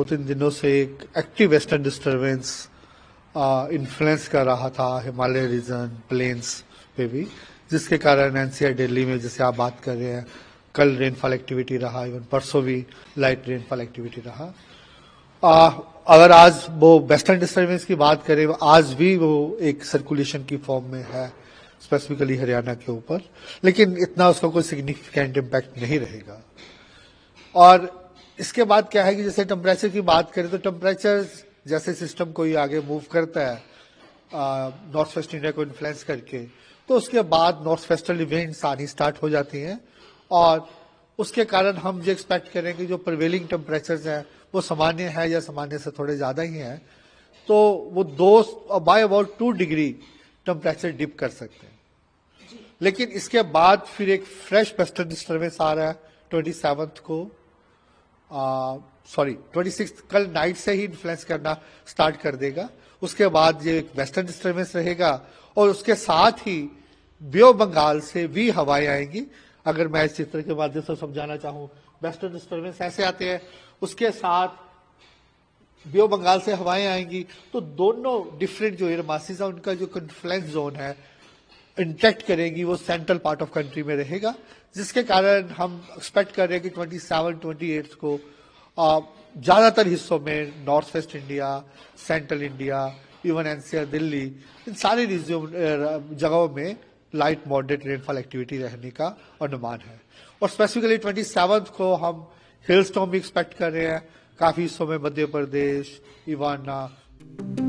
तीन दिनों से एक एक्टिव वेस्टर्न डिस्टर्बेंस इन्फ्लुएंस कर रहा था हिमालय रीजन प्लेन्स पे भी, जिसके कारण एनसीआर दिल्ली में जैसे आप बात कर रहे हैं कल रेनफॉल एक्टिविटी रहा, इवन परसों भी लाइट रेनफॉल एक्टिविटी रहा। अगर आज वो वेस्टर्न डिस्टर्बेंस की बात करें, आज भी वो एक सर्कुलेशन की फॉर्म में है स्पेसिफिकली हरियाणा के ऊपर, लेकिन इतना उसका कोई सिग्निफिकेंट इम्पैक्ट नहीं रहेगा। और इसके बाद क्या है कि जैसे टेम्परेचर की बात करें तो टेम्परेचर जैसे सिस्टम कोई आगे मूव करता है नॉर्थ वेस्ट इंडिया को इन्फ्लुएंस करके, तो उसके बाद नॉर्थ वेस्टर्न इवेंट्स आनी स्टार्ट हो जाती हैं और उसके कारण हम जो एक्सपेक्ट करें कि जो प्रिवेलिंग टेम्परेचर्स हैं वो सामान्य है या सामान्य से थोड़े ज्यादा ही हैं, तो वो by about 2 degree temperature dip कर सकते हैं। लेकिन इसके बाद फिर एक फ्रेश वेस्टर्न डिस्टर्बेंस आ रहा है 27 को, 26 कल नाइट से ही इन्फ्लुएंस करना स्टार्ट कर देगा। उसके बाद ये एक वेस्टर्न डिस्टर्बेंस रहेगा और उसके साथ ही बे ऑफ बंगाल से भी हवाएं आएंगी। अगर मैं इस चित्र के माध्यम से समझाना चाहूं, वेस्टर्न डिस्टर्बेंस ऐसे आते हैं, उसके साथ बे ऑफ बंगाल से हवाएं आएंगी, तो दोनों डिफरेंट जो एयर मासेस है उनका जो कॉन्फ्लुएंस जोन है इंटैक्ट करेगी, वो सेंट्रल पार्ट ऑफ कंट्री में रहेगा, जिसके कारण हम एक्सपेक्ट कर रहे हैं कि 27-28 को ज्यादातर हिस्सों में north west India, central India, even NCR Delhi, इन सारी जगहों में लाइट मॉडरेट रेनफॉल एक्टिविटी रहने का अनुमान है। और स्पेसिफिकली 27 को हम हेल स्टॉर्म भी एक्सपेक्ट कर रहे हैं काफी हिस्सों में, मध्य प्रदेश, इवन